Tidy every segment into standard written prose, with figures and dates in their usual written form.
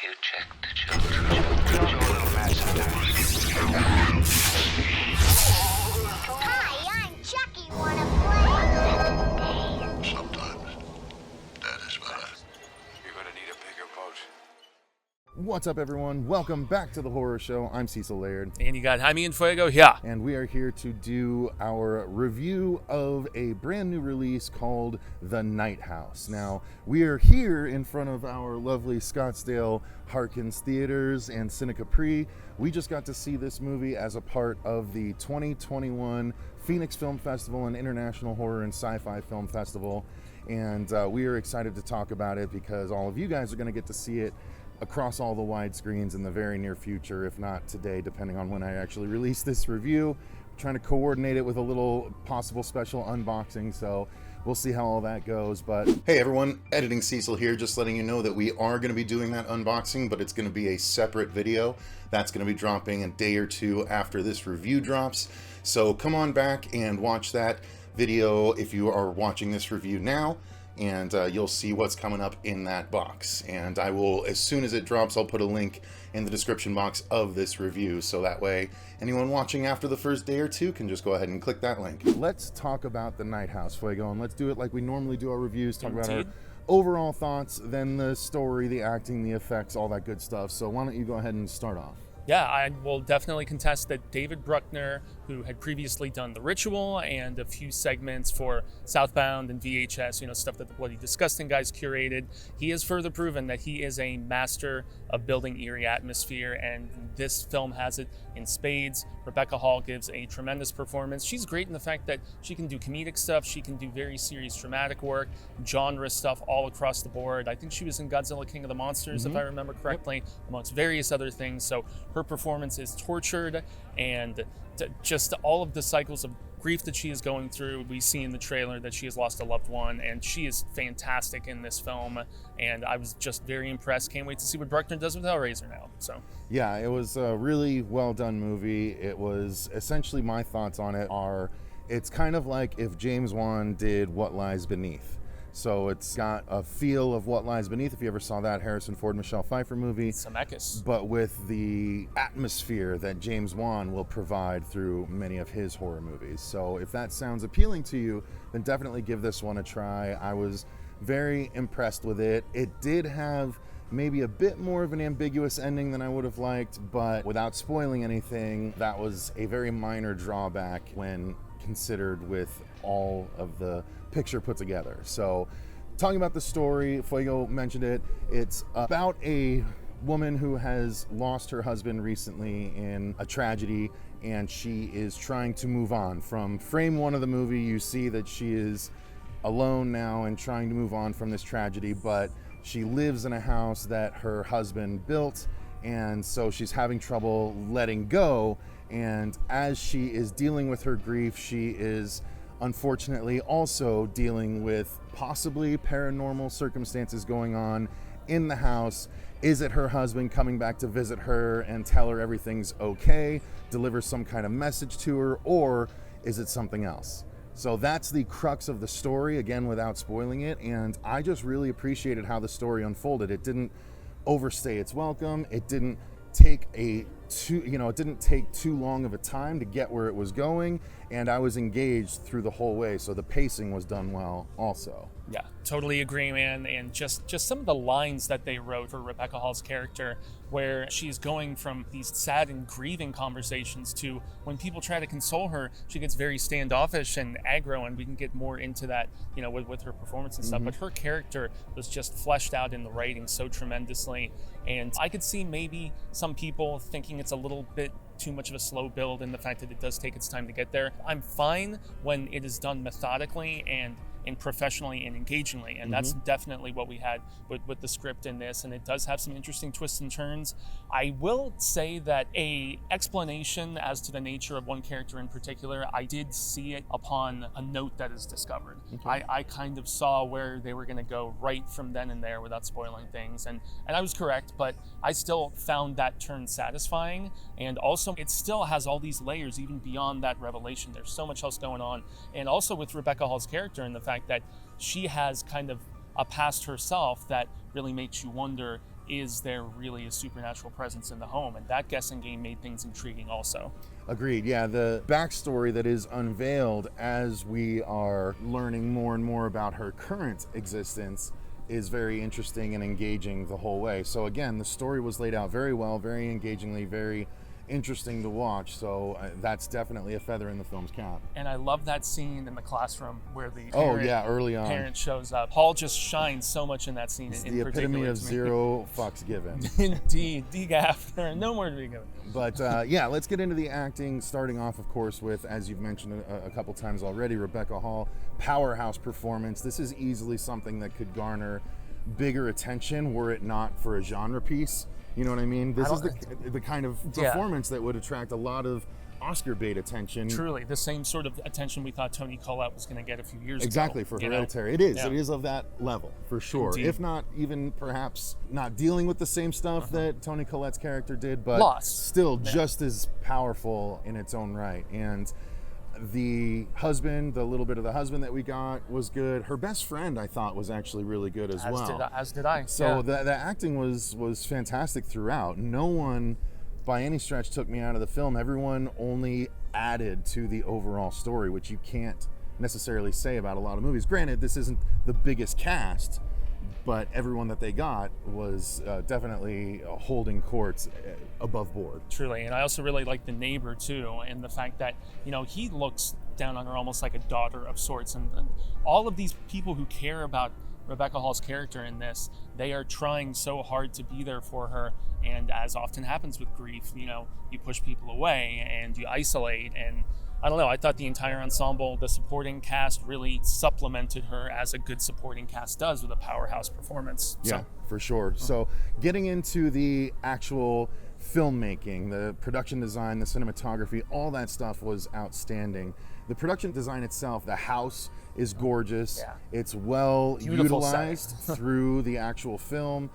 you check the children. Hi, I'm Chucky. Wanna play? Sometimes that is better. You're gonna need a bigger boat. What's up, everyone? Welcome back to the Horror Show. I'm Cecil Laird. And you got Jaime and Fuego here. And we are here to do our review of a brand new release called The Night House. Now, we are here in front of our lovely Scottsdale Harkins Theaters and Cine Capri. We just got to see this movie as a part of the 2021 Phoenix Film Festival and International Horror and Sci-Fi Film Festival. And we are excited to talk about it because all of you guys are going to get to see it across all the widescreens in the very near future, if not today, depending on when I actually release this review. I'm trying to coordinate it with a little possible special unboxing, so we'll see how all that goes. But hey everyone, Editing Cecil here, just letting you know that we are going to be doing that unboxing, but it's going to be a separate video. That's going to be dropping a day or two after this review drops. So come on back and watch that video if you are watching this review now. And you'll see what's coming up in that box. And I will, as soon as it drops, I'll put a link in the description box of this review, so that way anyone watching after the first day or two can just go ahead and click that link. Let's talk about The Night House, Fuego, and let's do it like we normally do our reviews, talk about our overall thoughts, then the story, the acting, the effects, all that good stuff. So why don't you go ahead and start off? Yeah, I will definitely contest that David Bruckner, who had previously done The Ritual and a few segments for Southbound and VHS, stuff that Bloody Disgusting guys curated, he has further proven that he is a master of building eerie atmosphere, and this film has it in spades. Rebecca Hall gives a tremendous performance. She's great in the fact that she can do comedic stuff, she can do very serious dramatic work, genre stuff all across the board. I think she was in Godzilla King of the Monsters, if I remember correctly, amongst various other things. So her performance is tortured, and just all of the cycles of grief that she is going through. We see in the trailer that she has lost a loved one, and she is fantastic in this film, and I was just very impressed. Can't wait to see what Bruckner does with Hellraiser now. So yeah, it was a really well done movie. It was essentially, my thoughts on it are, it's kind of like if James Wan did What Lies Beneath. So it's got a feel of What Lies Beneath, if you ever saw that Harrison Ford, Michelle Pfeiffer movie. Zemeckis. But with the atmosphere that James Wan will provide through many of his horror movies. So if that sounds appealing to you, then definitely give this one a try. I was very impressed with it. It did have maybe a bit more of an ambiguous ending than I would have liked, but without spoiling anything, that was a very minor drawback when considered with all of the picture put together. So talking about the story, Fuego mentioned it, it's about a woman who has lost her husband recently in a tragedy, and she is trying to move on. From frame one of the movie, you see that she is alone now and trying to move on from this tragedy, but she lives in a house that her husband built, and so she's having trouble letting go. And as she is dealing with her grief, she is unfortunately also dealing with possibly paranormal circumstances going on in the house. Is it her husband coming back to visit her and tell her everything's okay, deliver some kind of message to her, or is it something else? So that's the crux of the story, again, without spoiling it. And I just really appreciated how the story unfolded. It didn't overstay its welcome. It didn't take too long of a time to get where it was going, and I was engaged through the whole way, so the pacing was done well also. Yeah, totally agree, man. And just some of the lines that they wrote for Rebecca Hall's character, where she's going from these sad and grieving conversations to when people try to console her, she gets very standoffish and aggro, and we can get more into that, with her performance and stuff. But her character was just fleshed out in the writing so tremendously. And I could see maybe some people thinking it's a little bit too much of a slow build in the fact that it does take its time to get there. I'm fine when it is done methodically and professionally and engagingly, and that's definitely what we had with the script in this, and it does have some interesting twists and turns. I will say that a explanation as to the nature of one character in particular, I did see it upon a note that is discovered. I kind of saw where they were going to go right from then and there without spoiling things, and I was correct, but I still found that turn satisfying, and also it still has all these layers even beyond that revelation. There's so much else going on, and also with Rebecca Hall's character and the fact that she has kind of a past herself that really makes you wonder is there really a supernatural presence in the home? And that guessing game made things intriguing also. Agreed. Yeah, the backstory that is unveiled as we are learning more and more about her current existence is very interesting and engaging the whole way. So again, the story was laid out very well, very engagingly, very interesting to watch. So that's definitely a feather in the film's cap. And I love that scene in the classroom where the early on, parent shows up. Hall just shines so much in that scene. It's in the epitome particular of to me. zero fucks given. Indeed, DGAF. There are no more to be given. But yeah, let's get into the acting, starting off, of course, with, as you've mentioned a couple times already, Rebecca Hall, powerhouse performance. This is easily something that could garner bigger attention were it not for a genre piece. You know what I mean? This is the kind of performance that would attract a lot of Oscar bait attention. Truly, the same sort of attention we thought Toni Collette was going to get a few years exactly, ago. for Hereditary. It is. Yeah. It is of that level, for sure. Indeed. If not even perhaps not dealing with the same stuff that Toni Collette's character did, but still just as powerful in its own right. And the husband, the little bit of the husband that we got was good. Her best friend, I thought, was actually really good as well. As did I. So the acting was fantastic throughout. No one by any stretch took me out of the film. Everyone only added to the overall story, which you can't necessarily say about a lot of movies. Granted, this isn't the biggest cast, but everyone that they got was definitely holding courts above board. Truly, and I also really like the neighbor too, and the fact that, you know, he looks down on her almost like a daughter of sorts, and all of these people who care about Rebecca Hall's character in this, they are trying so hard to be there for her, and as often happens with grief, you know, you push people away and you isolate, and I don't know, I thought the entire ensemble, the supporting cast really supplemented her as a good supporting cast does with a powerhouse performance. Yeah, for sure. So getting into the actual filmmaking, the production design, the cinematography, all that stuff was outstanding. The production design itself, the house is gorgeous. Yeah. It's well Beautiful utilized through the actual film.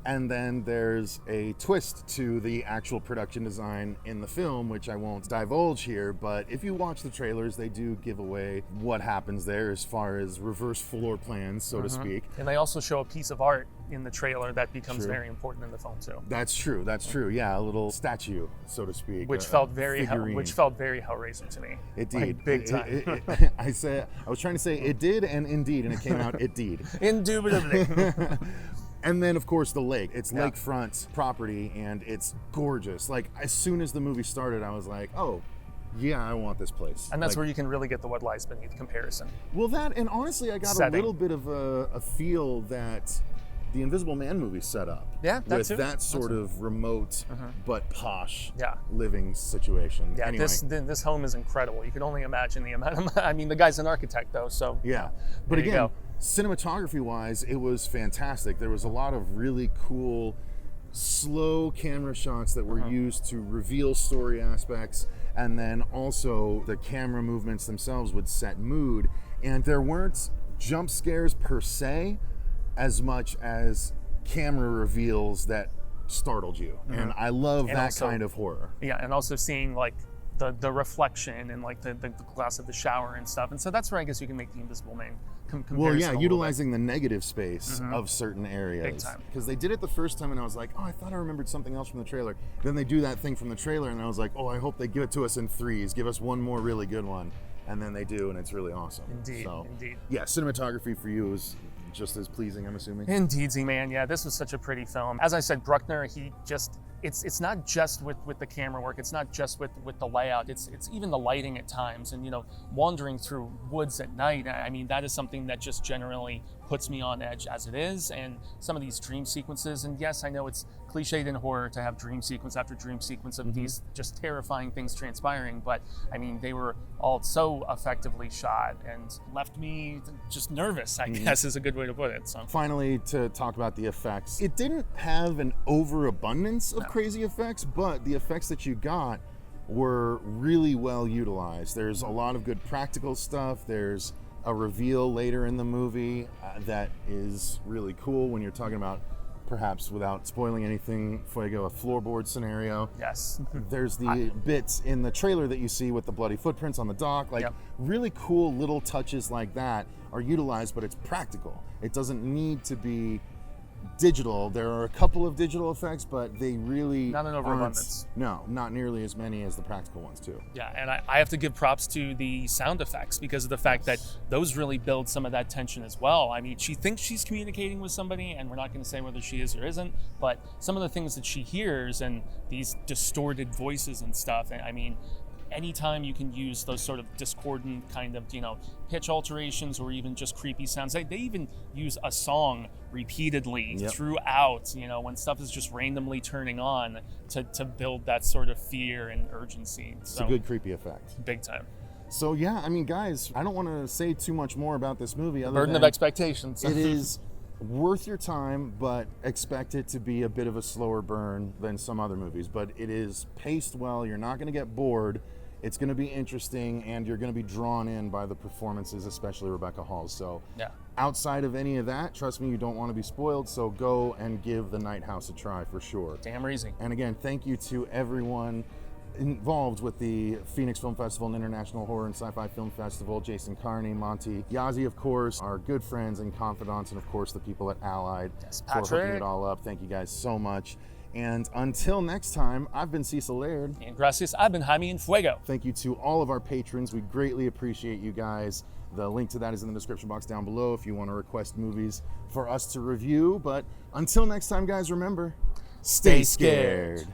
And then there's a twist to the actual production design in the film, which I won't divulge here, but if you watch the trailers, they do give away what happens there as far as reverse floor plans, so to speak. And they also show a piece of art in the trailer that becomes very important in the film too. That's true. Yeah, a little statue, so to speak. Which felt very Hellraiser to me. It did. Like, big time. I was trying to say it did, and indeed, and it came out it did. Indubitably. And then, of course, the lake. It's lakefront property, and it's gorgeous. Like, as soon as the movie started, I was like, oh, yeah, I want this place. And that's where you can really get the what lies beneath comparison. Well, that, and honestly, I got a little bit of a feel that the Invisible Man movie set up. Yeah, with that sort of remote but posh living situation. Yeah, anyway. this home is incredible. You can only imagine the amount of, I mean, the guy's an architect, though, so. Yeah, but again, cinematography-wise, it was fantastic. There was a lot of really cool, slow camera shots that were used to reveal story aspects, and then also the camera movements themselves would set mood. And there weren't jump scares per se, as much as camera reveals that startled you. And I love that kind of horror. Yeah, and also seeing like the reflection and like the glass of the shower and stuff. And so that's where I guess you can make the Invisible Man comparison. Well, yeah, utilizing the negative space of certain areas. Big time. Because they did it the first time and I was like, oh, I thought I remembered something else from the trailer. Then they do that thing from the trailer and I was like, oh, I hope they give it to us in threes. Give us one more really good one. And then they do, and it's really awesome. Indeed. Yeah, cinematography for you is just as pleasing, I'm assuming. Indeed, Z-Man. Yeah, this was such a pretty film. As I said, Bruckner, he just, it's not just with the camera work, it's not just with the layout, it's even the lighting at times, and, you know, wandering through woods at night. I mean, that is something that just generally puts me on edge as it is, and some of these dream sequences, and yes, I know it's cliched in horror to have dream sequence after dream sequence of these just terrifying things transpiring, but I mean, they were all so effectively shot and left me just nervous, I guess is a good way to put it. So finally, to talk about the effects, it didn't have an overabundance of crazy effects, but the effects that you got were really well utilized. There's a lot of good practical stuff. There's a reveal later in the movie that is really cool when you're talking about, perhaps without spoiling anything, Fuego, a floorboard scenario. Yes. There's the bits in the trailer that you see with the bloody footprints on the dock. Like, really cool little touches like that are utilized, but it's practical. It doesn't need to be digital. There are a couple of digital effects, but they really Not an overabundance. No, not nearly as many as the practical ones too. Yeah, and I have to give props to the sound effects because of the fact that those really build some of that tension as well. I mean, she thinks she's communicating with somebody, and we're not going to say whether she is or isn't, but some of the things that she hears and these distorted voices and stuff, I mean, anytime you can use those sort of discordant kind of, pitch alterations or even just creepy sounds. They even use a song repeatedly throughout, when stuff is just randomly turning on to build that sort of fear and urgency. It's a good creepy effect. Big time. So yeah, I mean, guys, I don't want to say too much more about this movie. Burden of expectations. It is worth your time, but expect it to be a bit of a slower burn than some other movies. But it is paced well. You're not going to get bored. It's going to be interesting, and you're going to be drawn in by the performances, especially Rebecca Hall's. So outside of any of that, trust me, you don't want to be spoiled, so go and give The Night House a try for sure. Damn easy. And again, thank you to everyone involved with the Phoenix Film Festival and International Horror and Sci-Fi Film Festival, Jason Carney, Monty, Yazzie, of course, our good friends and confidants, and of course the people at Allied for hooking it all up. Thank you guys so much. And until next time, I've been Cecil Laird. And gracias, I've been Jaime Fuego. Thank you to all of our patrons. We greatly appreciate you guys. The link to that is in the description box down below if you want to request movies for us to review. But until next time, guys, remember, stay scared.